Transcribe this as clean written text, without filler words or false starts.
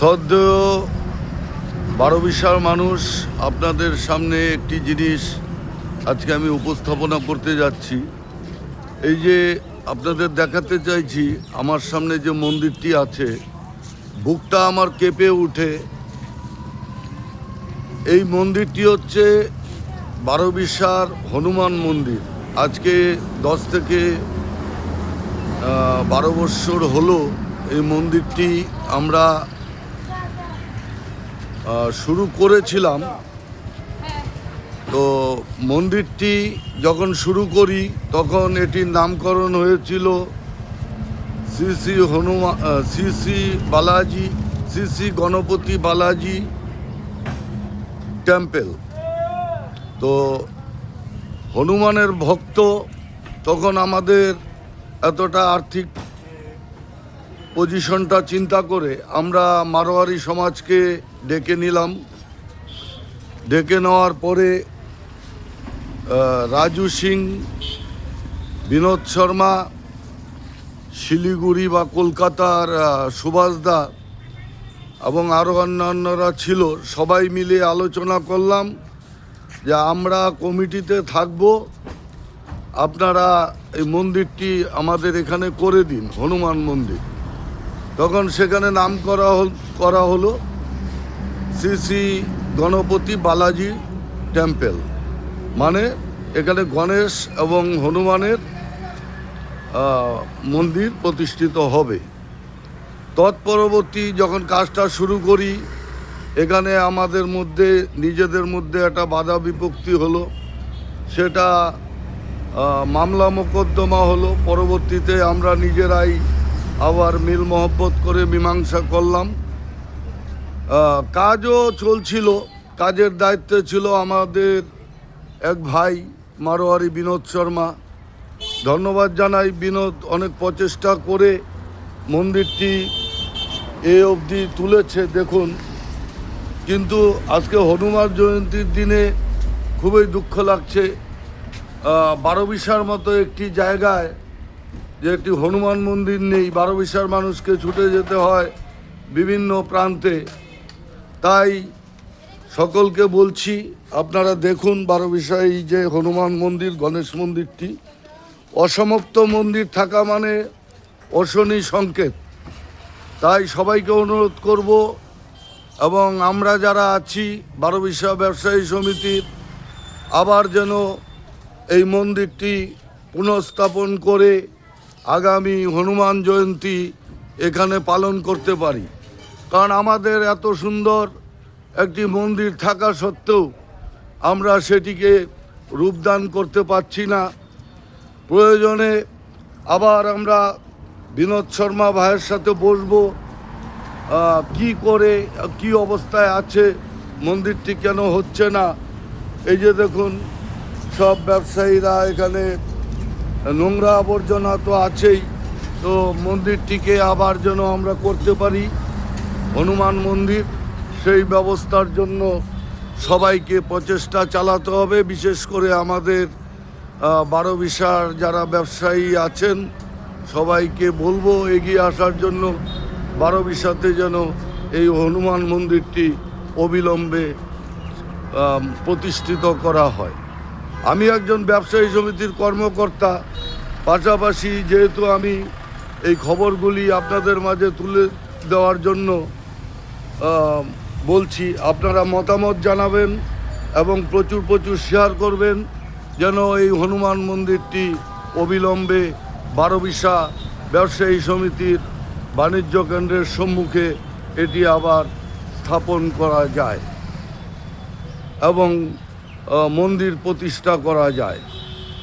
শ্রদ্ধেয় বারোবিশার মানুষ, আপনাদের সামনে একটি জিনিস আজকে আমি উপস্থাপনা করতে যাচ্ছি। এই যে আপনাদের দেখাতে চাইছি, আমার সামনে যে মন্দিরটি আছে, বুকটা আমার কেঁপে উঠে। এই মন্দিরটি হচ্ছে বারোবিশার হনুমান মন্দির। আজকে 10 থেকে 12 বৎসর হলো এই মন্দিরটি আমরা শুরু করেছিলাম। তো মন্দিরটি যখন শুরু করি তখন এটির নামকরণ হয়েছিল শ্রী শ্রী হনুমান শ্রী শ্রী বালাজি শ্রী শ্রী গণপতি বালাজি টেম্পল। তো হনুমানের ভক্ত, তখন আমাদের এতটা আর্থিক পজিশনটা চিন্তা করে আমরা মারোয়ারি সমাজকে ডেকে নিলাম। ডেকে নেওয়ার পরে রাজু সিং, বিনোদ শর্মা, শিলিগুড়ি বা কলকাতার সুভাষদা এবং আরও অন্যান্যরা ছিল, সবাই মিলে আলোচনা করলাম যে আমরা কমিটিতে থাকব, আপনারা এই মন্দিরটি আমাদের এখানে করে দিন, হনুমান মন্দির। তখন সেখানে নাম করা হলো শ্রী শ্রী গণপতি বালাজি টেম্পল। মানে এখানে গণেশ এবং হনুমানের মন্দির প্রতিষ্ঠিত হবে। তৎপরবর্তী যখন কাজটা শুরু করি, এখানে আমাদের মধ্যে নিজেদের মধ্যে একটা বাধা বিপত্তি হলো। সেটা মামলা মোকদ্দমা হলো। পরবর্তীতে আমরা নিজেরাই আবার মিল মহব্বত করে মীমাংসা করলাম। কাজও চলছিল। কাজের দায়িত্বে ছিল আমাদের এক ভাই মারোয়ারি বিনোদ শর্মা। ধন্যবাদ জানাই, বিনোদ অনেক প্রচেষ্টা করে মন্দিরটি এ অবধি তুলেছে দেখুন। কিন্তু আজকে হনুমান জয়ন্তীর দিনে খুবই দুঃখ লাগছে, বারোবিশার মতো একটি জায়গায় যে একটি হনুমান মন্দির নেই। বারোবিশার মানুষকে ছুটে যেতে হয় বিভিন্ন প্রান্তে। তাই সকলকে বলছি, আপনারা দেখুন বারোবিশায় এই যে হনুমান মন্দির, গণেশ মন্দিরটি অসমাপ্ত মন্দির থাকা মানে অশনি সংকেত। তাই সবাইকে অনুরোধ করব, এবং আমরা যারা আছি বারোবিশা ব্যবসায়ী সমিতির, আবার যেন এই মন্দিরটি পুনঃস্থাপন করে আগামী হনুমান জয়ন্তী এখানে পালন করতে পারি। কারণ আমাদের এত সুন্দর একটি মন্দির থাকা সত্ত্বেও আমরা সেটিকে রূপদান করতে পারছি না। প্রয়োজনে আবার আমরা বিনোদ শর্মা ভাইয়ের সাথে বসবো, কি করে কি অবস্থায় আছে মন্দিরটি, কেন হচ্ছে না। এই যে দেখুন, সব ব্যবসায়ীরা এখানে নোংরা আবর্জনা তো আছেই। তো মন্দিরটিকে আবার যেন আমরা করতে পারি হনুমান মন্দির, সেই ব্যবস্থার জন্য সবাইকে প্রচেষ্টা চালাতে হবে। বিশেষ করে আমাদের বারোবিশার যারা ব্যবসায়ী আছেন সবাইকে বলবো এগিয়ে আসার জন্য, বারোবিশাতে যেন এই হনুমান মন্দিরটি অবিলম্বে প্রতিষ্ঠিত করা হয়। আমি একজন ব্যবসায়ী সমিতির কর্মকর্তা, পাশাপাশি যেহেতু আমি এই খবরগুলি আপনাদের মাঝে তুলে দেওয়ার জন্য বলছি, আপনারা মতামত জানাবেন এবং প্রচুর প্রচুর শেয়ার করবেন, যেন এই হনুমান মন্দিরটি অবিলম্বে বারোবিশা ব্যবসায়ী সমিতির বাণিজ্য কেন্দ্রের সম্মুখে এটি আবার স্থাপন করা যায় এবং মন্দির প্রতিষ্ঠা করা যায়।